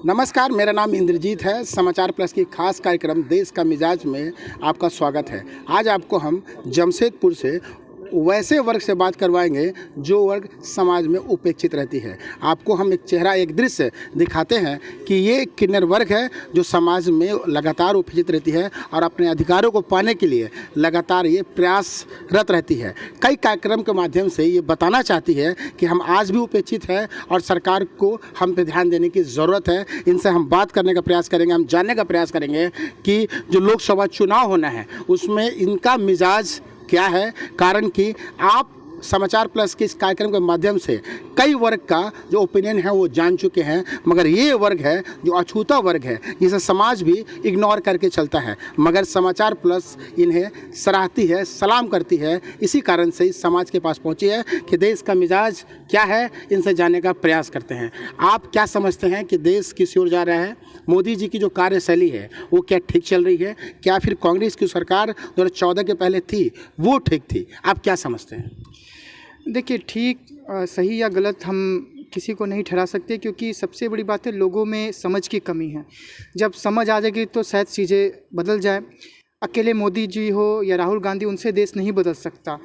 नमस्कार, मेरा नाम इंद्रजीत है। समाचार प्लस की खास कार्यक्रम देश का मिजाज में आपका स्वागत है। आज आपको हम जमशेदपुर से वैसे वर्ग से बात करवाएंगे जो वर्ग समाज में उपेक्षित रहती है। आपको हम एक चेहरा, एक दृश्य दिखाते हैं कि ये किन्नर वर्ग है जो समाज में लगातार उपेक्षित रहती है और अपने अधिकारों को पाने के लिए लगातार ये प्रयासरत रहती है। कई कार्यक्रम के माध्यम से ये बताना चाहती है कि हम आज भी उपेक्षित हैं और सरकार को हम पे ध्यान देने की ज़रूरत है। इनसे हम बात करने का प्रयास करेंगे, हम जानने का प्रयास करेंगे कि जो लोकसभा चुनाव होना है उसमें इनका मिजाज क्या है। कारण कि आप समाचार प्लस के इस कार्यक्रम के माध्यम से कई वर्ग का जो ओपिनियन है वो जान चुके हैं, मगर ये वर्ग है जो अछूता वर्ग है जिसे समाज भी इग्नोर करके चलता है, मगर समाचार प्लस इन्हें सराहती है, सलाम करती है। इसी कारण से इस समाज के पास पहुंची है कि देश का मिजाज क्या है, इनसे जानने का प्रयास करते हैं। आप क्या समझते हैं कि देश किस ओर जा रहा है? मोदी जी की जो कार्यशैली है वो क्या ठीक चल रही है? क्या फिर कांग्रेस की सरकार 2014 के पहले थी वो ठीक थी? आप क्या समझते हैं? देखिए, ठीक सही या गलत हम किसी को नहीं ठहरा सकते, क्योंकि सबसे बड़ी बात है लोगों में समझ की कमी है। जब समझ आ जाएगी तो शायद चीज़ें बदल जाए। अकेले मोदी जी हो या राहुल गांधी, उनसे देश नहीं बदल सकता।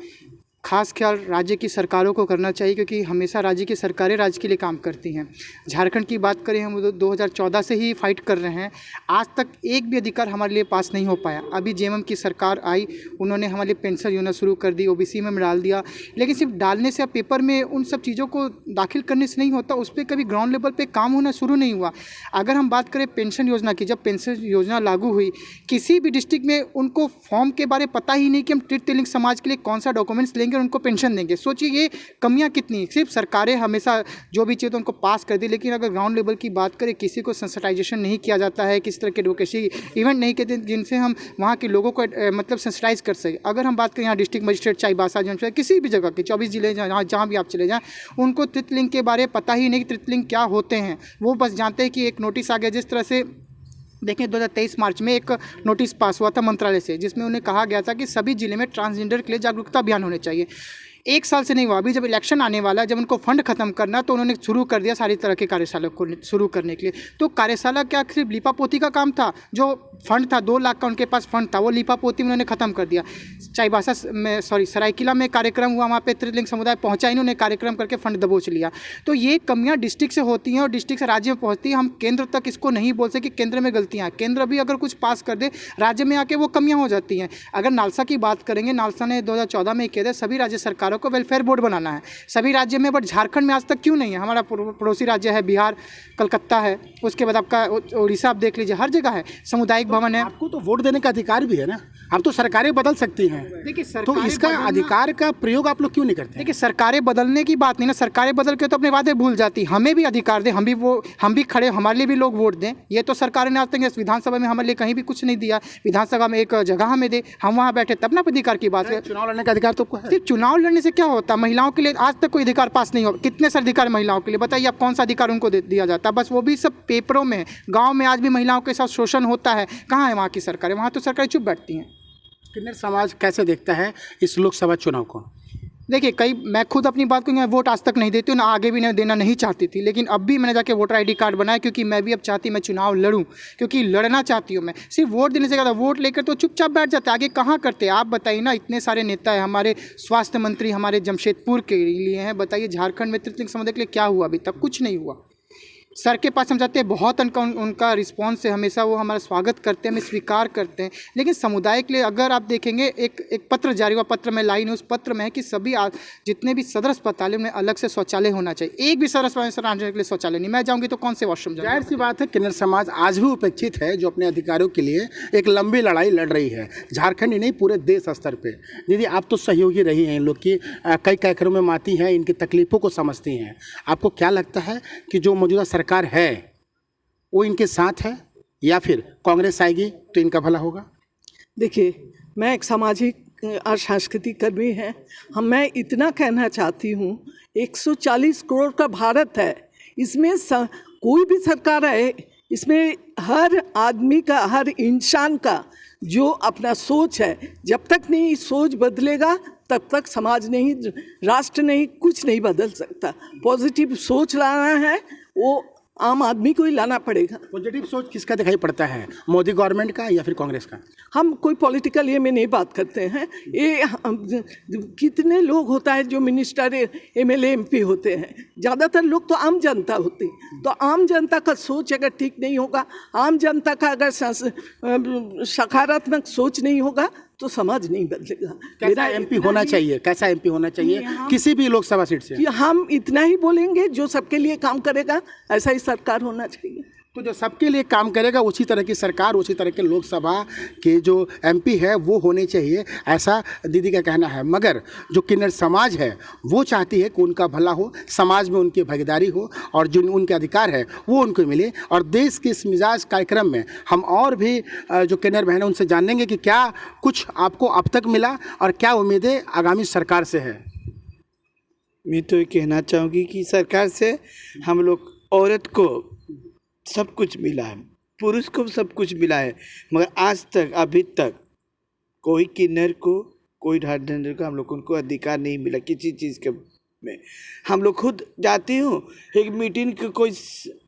खास ख्याल राज्य की सरकारों को करना चाहिए, क्योंकि हमेशा राज्य की सरकारें राज्य के लिए काम करती हैं। झारखंड की बात करें, हम 2014 से ही फाइट कर रहे हैं, आज तक एक भी अधिकार हमारे लिए पास नहीं हो पाया। अभी जेएमएम की सरकार आई, उन्होंने हमारे लिए पेंशन योजना शुरू कर दी, ओबीसी में डाल दिया, लेकिन सिर्फ डालने से या पेपर में उन सब चीज़ों को दाखिल करने से नहीं होता, उस पर कभी ग्राउंड लेवल पर काम होना शुरू नहीं हुआ। अगर हम बात करें पेंशन योजना की, जब पेंशन योजना लागू हुई, किसी भी डिस्ट्रिक्ट में उनको फॉर्म के बारे में पता ही नहीं कि हम तृतीय समाज के लिए कौन सा डॉक्यूमेंट्स लेंगे, उनको पेंशन देंगे। सोचिए ये कमियां कितनी। सिर्फ सरकारें हमेशा जो भी चाहिए तो उनको पास कर दी, लेकिन अगर ग्राउंड लेवल की बात करें, किसी को सेंसिटाइजेशन नहीं किया जाता है, किसी तरह के एडवोकेसी इवेंट नहीं किए जिनसे हम वहाँ के लोगों को मतलब सेंसिटाइज कर सके। अगर हम बात करें यहाँ डिस्ट्रिक्ट मजिस्ट्रेट चाईबासा जो किसी भी जगह के 24 जिले जहाँ भी आप चले जाएँ, उनको तृतीय के बारे में पता ही नहीं कि तृतीय क्या होते हैं। वो बस जानते हैं कि एक नोटिस आ गया। जिस तरह से देखें, 2023 मार्च में एक नोटिस पास हुआ था मंत्रालय से, जिसमें उन्हें कहा गया था कि सभी जिले में ट्रांसजेंडर के लिए जागरूकता अभियान होने चाहिए। एक साल से नहीं हुआ। अभी जब इलेक्शन आने वाला है, जब उनको फंड खत्म करना, तो उन्होंने शुरू कर दिया सारी तरह की कार्यशाला को शुरू करने के लिए। तो कार्यशाला क्या सिर्फ लिपापोती का काम था? जो फंड था 2 लाख का उनके पास फंड था, वो लिपापोती में उन्होंने खत्म कर दिया। चाईबासा में सरायकेला में कार्यक्रम हुआ, वहाँ पे तृतीय समुदाय पहुँचा, इन्होंने कार्यक्रम करके फंड दबोच लिया। तो ये कमियाँ डिस्ट्रिक्ट से होती हैं और डिस्ट्रिक्ट से राज्य में पहुँचती हैं। हम केंद्र तक इसको नहीं बोल सकते कि केंद्र में गलतियाँ हैं। केंद्र भी अगर कुछ पास कर दे, राज्य में आके वो कमियाँ हो जाती हैं। अगर नालसा की बात करेंगे, नालसा ने 2014 में किया था सभी राज्य सरकारों को वेलफेयर बोर्ड बनाना है सभी राज्य में, बट झारखंड में आज तक क्यों नहीं है? हमारा पड़ोसी राज्य है बिहार, कलकत्ता है, उसके बाद आपका उड़ीसा, आप देख लीजिए, हर जगह है, सामुदायिक भवन है। आपको तो वोट देने का अधिकार भी है ना, आप तो सरकारें बदल सकती हैं। देखिए, तो इसका अधिकार का प्रयोग आप लोग क्यों नहीं करते? देखिए, सरकारें बदलने की बात नहीं ना, सरकारें बदल के तो अपने वादे भूल जाती। हमें भी अधिकार दें, हम भी खड़े, हमारे लिए भी लोग वोट दें। ये तो सरकार ने आज तक विधानसभा में हमारे लिए कहीं भी कुछ नहीं दिया। विधानसभा में एक जगह हमें दे, हम वहाँ बैठे, तब ना अधिकार की बात है। चुनाव लड़ने का अधिकार तो है। सिर्फ चुनाव लड़ने से क्या होता? महिलाओं के लिए आज तक कोई अधिकार पास नहीं हो। कितने सारे अधिकार महिलाओं के लिए, बताइए आप, कौन सा अधिकार उनको दिया जाता है? बस वो भी सब पेपरों में। गाँव में आज भी महिलाओं के साथ शोषण होता है। कहाँ है वहाँ की सरकारें? वहाँ तो सरकारें चुप बैठती हैं। किन्नर समाज कैसे देखता है इस लोकसभा चुनाव को? देखिए, मैं खुद अपनी बात करूँगा, वोट आज तक नहीं देती हूँ, ना आगे भी नहीं देना नहीं चाहती थी, लेकिन अब भी मैंने जाके वोटर आईडी कार्ड बनाया, क्योंकि मैं भी अब चाहती मैं चुनाव लड़ूं, क्योंकि लड़ना चाहती हूँ मैं। सिर्फ वोट देने से ज़्यादा वोट लेकर तो चुपचाप बैठ जाते, आगे कहाँ करते? आप बताइए ना, इतने सारे नेता हैं, हमारे स्वास्थ्य मंत्री हमारे जमशेदपुर के लिए हैं, बताइए झारखंड में तृतीय समुदाय के लिए क्या हुआ? अभी तक कुछ नहीं हुआ। सर के पास हम जाते हैं, बहुत उनका रिस्पांस है, हमेशा वो हमारा स्वागत करते हैं, हमें स्वीकार करते हैं। लेकिन समुदाय के लिए अगर आप देखेंगे, एक पत्र जारी हुआ, पत्र में लाइन है, उस पत्र में है कि सभी जितने भी सदर अस्पताल है उन्हें अलग से शौचालय होना चाहिए। एक भी सदर अस्पताल के लिए शौचालय नहीं। मैं जाऊँगी तो कौन से वॉशरूम जाऊँगी? जाहिर सी बात है, किन्नर समाज आज भी उपेक्षित है, जो अपने अधिकारों के लिए एक लंबी लड़ाई लड़ रही है, झारखंड ही नहीं पूरे देश स्तर पर। दीदी, आप तो सहयोगी रही हैं इन लोग की, कई कार्यक्रमों में आती हैं, इनकी तकलीफ़ों को समझती हैं। आपको क्या लगता है कि जो मौजूदा सरकार है वो इनके साथ है, या फिर कांग्रेस आएगी तो इनका भला होगा? देखिए, मैं एक सामाजिक और सांस्कृतिक कर्मी है, मैं इतना कहना चाहती हूँ, 140 करोड़ का भारत है, इसमें कोई भी सरकार आए, इसमें हर आदमी का, हर इंसान का जो अपना सोच है, जब तक नहीं सोच बदलेगा तब तक समाज नहीं, राष्ट्र नहीं, कुछ नहीं बदल सकता। पॉजिटिव सोच लाना है, वो आम आदमी को ही लाना पड़ेगा। पॉजिटिव सोच किसका दिखाई पड़ता है, मोदी गवर्नमेंट का या फिर कांग्रेस का? हम कोई पॉलिटिकल ये में नहीं बात करते हैं। ये कितने लोग होता है जो मिनिस्टर एमएलए एमपी होते हैं, ज़्यादातर लोग तो आम जनता होती है। तो आम जनता का सोच अगर ठीक नहीं होगा, आम जनता का अगर सकारात्मक सोच नहीं होगा तो समाज नहीं बदलेगा। कैसा एमपी होना चाहिए, कैसा एमपी होना चाहिए किसी भी लोकसभा सीट से? कि हम इतना ही बोलेंगे, जो सबके लिए काम करेगा ऐसा ही सरकार होना चाहिए। तो जो सबके लिए काम करेगा उसी तरह की सरकार, उसी तरह के लोकसभा के जो एमपी है वो होने चाहिए, ऐसा दीदी का कहना है। मगर जो किन्नर समाज है वो चाहती है कि उनका भला हो, समाज में उनकी भागीदारी हो और जो उनके अधिकार है वो उनको मिले। और देश के इस मिजाज कार्यक्रम में हम और भी जो किन्नर बहन हैं उनसे जानेंगे कि क्या कुछ आपको अब तक मिला और क्या उम्मीदें आगामी सरकार से है। मैं तो ये कहना चाहूँगी कि सरकार से हम लोग औरत को सब कुछ मिला है, पुरुष को सब कुछ मिला है, मगर आज तक अभी तक कोई किन्नर को, कोई ट्रांसजेंडर को हम लोग उनको अधिकार नहीं मिला किसी चीज़ के में। हम लोग खुद जाती हूँ एक मीटिंग के, कोई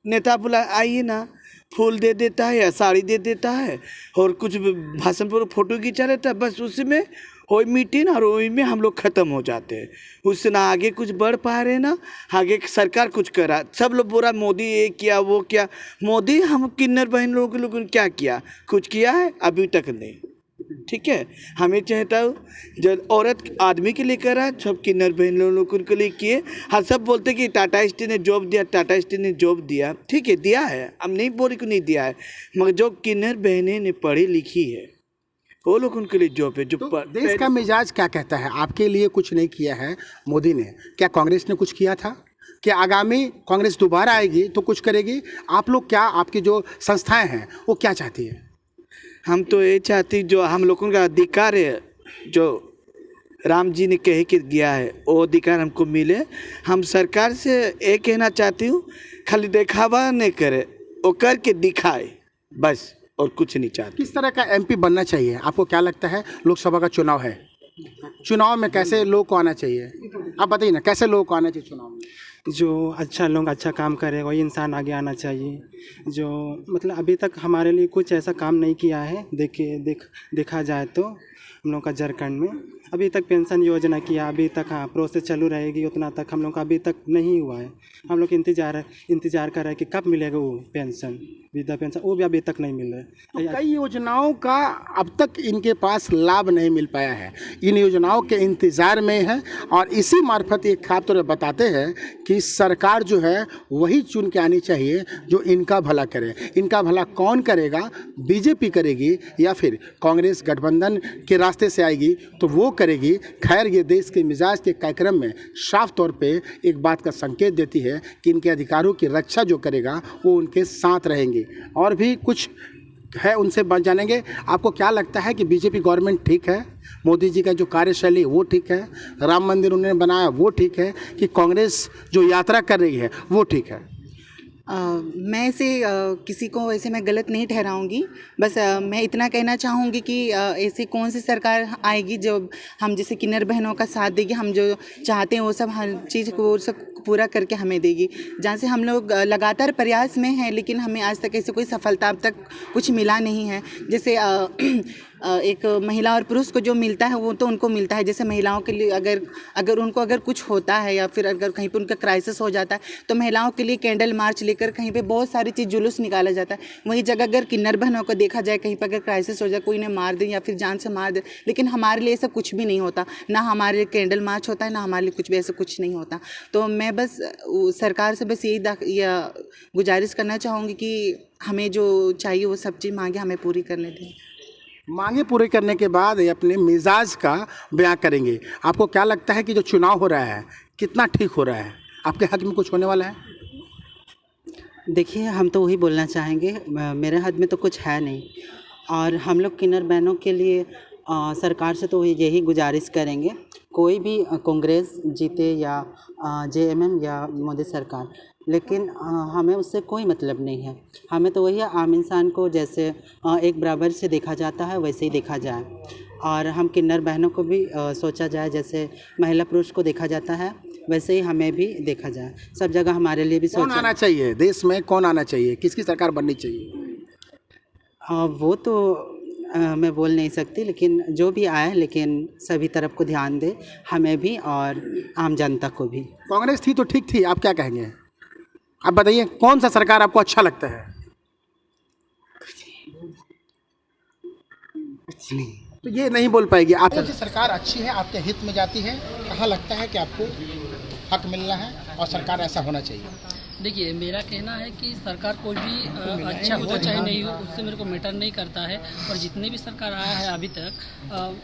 नेता बुला आइए ना, फूल दे देता है या साड़ी दे देता है और कुछ भाषण पर फोटो खींचा लेता है, बस उसी में वही मीटिंग और वही में हम लोग ख़त्म हो जाते हैं। उससे ना आगे कुछ बढ़ पा रहे ना आगे सरकार कुछ करा। सब लोग बोला मोदी ये किया वो किया, मोदी हम किन्नर बहन लोगों ने क्या किया? कुछ किया है अभी तक नहीं। ठीक है, हमें चाहता हूँ जब औरत आदमी के लिए करा, सब किन्नर बहन लोगों के लिए किए। हाँ, सब बोलते कि टाटा स्टील ने जॉब दिया, टाटा स्टील ने जॉब दिया, ठीक है दिया है, हम नहीं बोल कि नहीं दिया है, मगर जो किन्नर बहनें ने पढ़ी लिखी है वो लोग उनके लिए जॉब है। जो तो देश का मिजाज क्या कहता है? आपके लिए कुछ नहीं किया है मोदी ने, क्या कांग्रेस ने कुछ किया था? क्या आगामी कांग्रेस दोबारा आएगी तो कुछ करेगी? आप लोग क्या, आपकी जो संस्थाएं हैं वो क्या चाहती है? हम तो ये चाहती, जो हम लोगों का अधिकार है, जो राम जी ने कह के गया है वो अधिकार हमको मिले। हम सरकार से ये कहना चाहती हूँ, खाली दिखावा नहीं करे, वो करके दिखाए बस, और कुछ नहीं चाहती। किस तरह का एमपी बनना चाहिए? आपको क्या लगता है? लोकसभा का चुनाव है, चुनाव में कैसे लोग को आना चाहिए? आप बताइए ना, कैसे लोग को आना चाहिए चुनाव में? जो अच्छा लोग अच्छा काम करे वही इंसान आगे आना चाहिए। जो मतलब अभी तक हमारे लिए कुछ ऐसा काम नहीं किया है, देखा जाए तो हम लोग का झारखंड में अभी तक पेंशन योजना किया, अभी तक हाँ प्रोसेस चालू रहेगी, उतना तक हम लोग का अभी तक नहीं हुआ है। हम लोग इंतजार कर रहे हैं कि कब मिलेगा वो पेंशन, वृद्धा पेंशन, वो भी अभी तक नहीं मिल रहा है। तो कई योजनाओं का अब तक इनके पास लाभ नहीं मिल पाया है, इन योजनाओं के इंतज़ार में है और इसी मार्फत एक खास तौर पर बताते हैं कि सरकार जो है वही चुन के आनी चाहिए जो इनका भला करे। इनका भला कौन करेगा? बीजेपी करेगी या फिर कांग्रेस गठबंधन के रास्ते से आएगी तो वो करेगी। खैर, ये देश के मिजाज के कार्यक्रम में साफ तौर पे एक बात का संकेत देती है कि इनके अधिकारों की रक्षा जो करेगा वो उनके साथ रहेंगे। और भी कुछ है उनसे बात जानेंगे। आपको क्या लगता है कि बीजेपी गवर्नमेंट ठीक है? मोदी जी का जो कार्यशैली वो ठीक है? राम मंदिर उन्होंने बनाया वो ठीक है? कि कांग्रेस जो यात्रा कर रही है वो ठीक है? मैं इसे किसी को ऐसे मैं गलत नहीं ठहराऊंगी, बस मैं इतना कहना चाहूँगी कि ऐसी कौन सी सरकार आएगी जो हम जैसे किन्नर बहनों का साथ देगी, हम जो चाहते हैं वो सब हर चीज़ को वो सब पूरा करके हमें देगी। जहाँ से हम लोग लगातार प्रयास में हैं लेकिन हमें आज तक ऐसे कोई सफलता अब तक कुछ मिला नहीं है। जैसे एक महिला और पुरुष को जो मिलता है वो तो उनको मिलता है। जैसे महिलाओं के लिए अगर उनको कुछ होता है या फिर अगर कहीं पे उनका क्राइसिस हो जाता है तो महिलाओं के लिए कैंडल मार्च लेकर कहीं पे बहुत सारी चीज़ जुलूस निकाला जाता है। वही जगह अगर किन्नर बहनों को देखा जाए, कहीं पर अगर क्राइसिस हो जाए, कोई इन्हें मार दे या फिर जान से मार दे, लेकिन हमारे लिए ऐसा कुछ भी नहीं होता, ना हमारे लिए कैंडल मार्च होता है, ना हमारे लिए कुछ भी ऐसा कुछ नहीं होता। तो मैं बस सरकार से बस यही गुजारिश करना चाहूँगी कि हमें जो चाहिए वो सब चीज़ मांगे हमें पूरी करने दें। मांगे पूरे करने के बाद ये अपने मिजाज का बयां करेंगे। आपको क्या लगता है कि जो चुनाव हो रहा है कितना ठीक हो रहा है? आपके हक में कुछ होने वाला है? देखिए, हम तो वही बोलना चाहेंगे, मेरे हाथ में तो कुछ है नहीं और हम लोग किन्नर बहनों के लिए सरकार से तो यही गुजारिश करेंगे, कोई भी कांग्रेस जीते या जेएमएम या मोदी सरकार, लेकिन हमें उससे कोई मतलब नहीं है। हमें तो वही आम इंसान को जैसे एक बराबर से देखा जाता है वैसे ही देखा जाए और हम किन्नर बहनों को भी सोचा जाए जैसे महिला पुरुष को देखा जाता है वैसे ही हमें भी देखा जाए, सब जगह हमारे लिए भी कौन सोचा। आना चाहिए देश में, कौन आना चाहिए, किसकी सरकार बननी चाहिए? वो तो मैं बोल नहीं सकती, लेकिन जो भी आए लेकिन सभी तरफ को ध्यान दे, हमें भी और आम जनता को भी। कांग्रेस थी तो ठीक थी, आप क्या कहेंगे? आप बताइए कौन सा सरकार आपको अच्छा लगता है? तो ये नहीं बोल पाएगी आप। कौन सी सरकार अच्छी है, आपके हित में जाती है, कहाँ लगता है कि आपको हक मिलना है और सरकार ऐसा होना चाहिए? देखिए, मेरा कहना है कि सरकार कोई भी अच्छा हो चाहे नहीं हो, उससे मेरे को मैटर नहीं करता है। और जितने भी सरकार आया है अभी तक,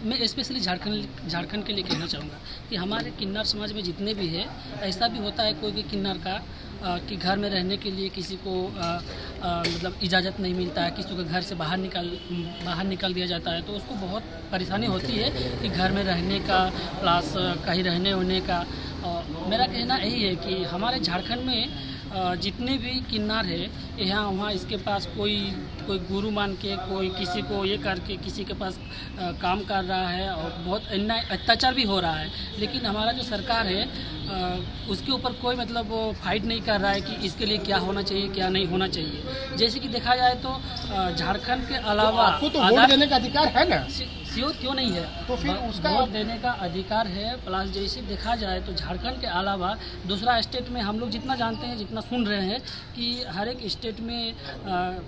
मैं स्पेशली झारखंड के लिए कहना चाहूँगा कि हमारे किन्नर समाज में जितने भी है, ऐसा भी होता है कोई भी किन्नर का कि घर में रहने के लिए किसी को मतलब इजाज़त नहीं मिलता है, किसी को घर से बाहर निकाल दिया जाता है, तो उसको बहुत परेशानी होती है कि घर में रहने का प्लस कहीं रहने होने का। मेरा कहना यही है कि हमारे झारखंड में जितने भी किन्नर है, यहाँ वहाँ इसके पास कोई गुरु मान के, कोई किसी को ये करके किसी के पास काम कर रहा है और बहुत अन्याय अत्याचार भी हो रहा है। लेकिन हमारा जो सरकार है उसके ऊपर कोई मतलब फाइट नहीं कर रहा है कि इसके लिए क्या होना चाहिए, क्या नहीं होना चाहिए। जैसे कि देखा जाए तो झारखंड के अलावा आपको तो वोट देने का अधिकार है ना? श्योर क्यों नहीं है, तो फिर उसका वोट देने का अधिकार है। प्लस जैसे देखा जाए तो झारखंड के अलावा दूसरा स्टेट में हम लोग जितना जानते हैं, जितना सुन रहे हैं कि हर एक स्टेट में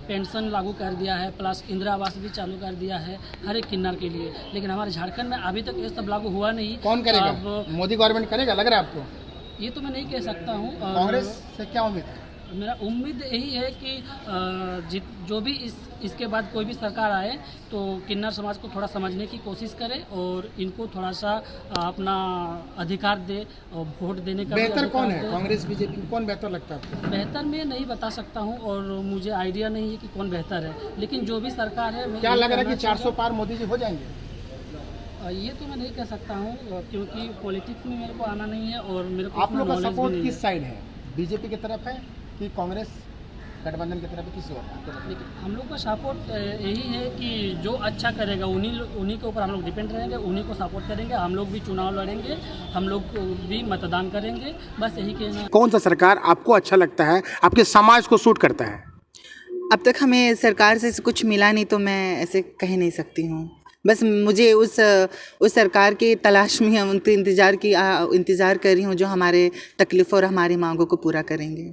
पेंशन लागू कर दिया है, प्लस इंदिरा आवास भी चालू कर दिया है हर एक किन्नर के लिए। लेकिन हमारे झारखंड में अभी तक ये सब लागू हुआ नहीं। कौन करेगा? अब मोदी गवर्नमेंट करेगा, लग रहा है आपको? ये तो मैं नहीं कह सकता हूँ। कांग्रेस से क्या उम्मीद है? मेरा उम्मीद यही है कि जो भी इसके बाद कोई भी सरकार आए तो किन्नर समाज को थोड़ा समझने की कोशिश करे और इनको थोड़ा सा अपना अधिकार दे और वोट देने का बेहतर भी कौन है, अधिकार दे। कांग्रेस बीजेपी, कौन बेहतर लगता है आपको? बेहतर मैं नहीं बता सकता हूँ और मुझे आइडिया नहीं है कि कौन बेहतर है, लेकिन जो भी सरकार है मैं क्या यही लग रहा है कहना कि 400 पार मोदी जी हो जाएंगे? ये तो मैं नहीं कह सकता हूँ क्योंकि पॉलिटिक्स में मेरे को आना नहीं है और मेरे को आप उतना लोग का knowledge भी सपोर्ट नहीं किस है। साइड है? बीजेपी की तरफ है कि कांग्रेस गठबंधन की तरफ है, किसी और? लेकिन हम लोग का सपोर्ट यही है कि जो अच्छा करेगा उन्हीं के ऊपर हम लोग डिपेंड रहेंगे, उन्हीं को सपोर्ट करेंगे। हम लोग भी चुनाव लड़ेंगे, हम लोग भी मतदान करेंगे, बस यही कहना है। कौन सा सरकार आपको अच्छा लगता है, आपके समाज को सूट करता है? अब तक हमें सरकार से कुछ मिला नहीं, तो मैं ऐसे कह नहीं सकती हूँ। बस मुझे उस सरकार की तलाश में हम उनके इंतज़ार कर रही हूँ जो हमारे तकलीफ़ और हमारी मांगों को पूरा करेंगे।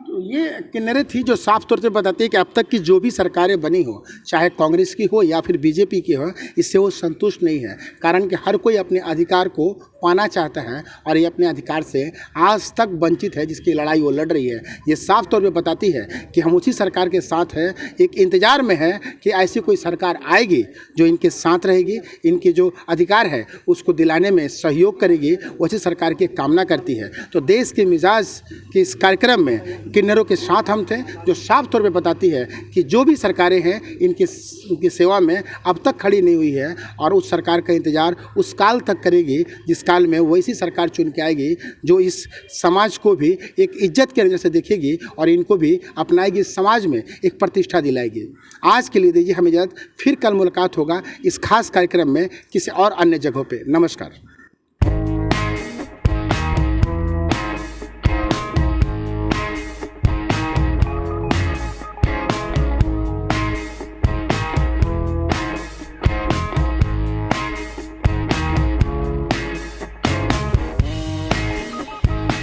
तो ये किन्नरें थी जो साफ तौर से बताती है कि अब तक की जो भी सरकारें बनी हो, चाहे कांग्रेस की हो या फिर बीजेपी की हो, इससे वो संतुष्ट नहीं है। कारण कि हर कोई अपने अधिकार को पाना चाहता है और ये अपने अधिकार से आज तक वंचित है, जिसकी लड़ाई वो लड़ रही है। ये साफ तौर पे बताती है कि हम उसी सरकार के साथ हैं, एक इंतज़ार में है कि ऐसी कोई सरकार आएगी जो इनके साथ रहेगी, इनके जो अधिकार है उसको दिलाने में सहयोग करेगी, वैसी सरकार की कामना करती है। तो देश के मिजाज के इस कार्यक्रम में किन्नरों के साथ हम थे, जो साफ तौर पे बताती है कि जो भी सरकारें हैं इनकी सेवा में अब तक खड़ी नहीं हुई है और उस सरकार का इंतज़ार उस काल तक करेगी जिस काल में वैसी सरकार चुन के आएगी जो इस समाज को भी एक इज्जत के नज़र से देखेगी और इनको भी अपनाएगी, समाज में एक प्रतिष्ठा दिलाएगी। आज के लिए दीजिए हमें इजाज़त, फिर कल मुलाकात होगा इस खास कार्यक्रम में किसी और अन्य जगहों पे। नमस्कार।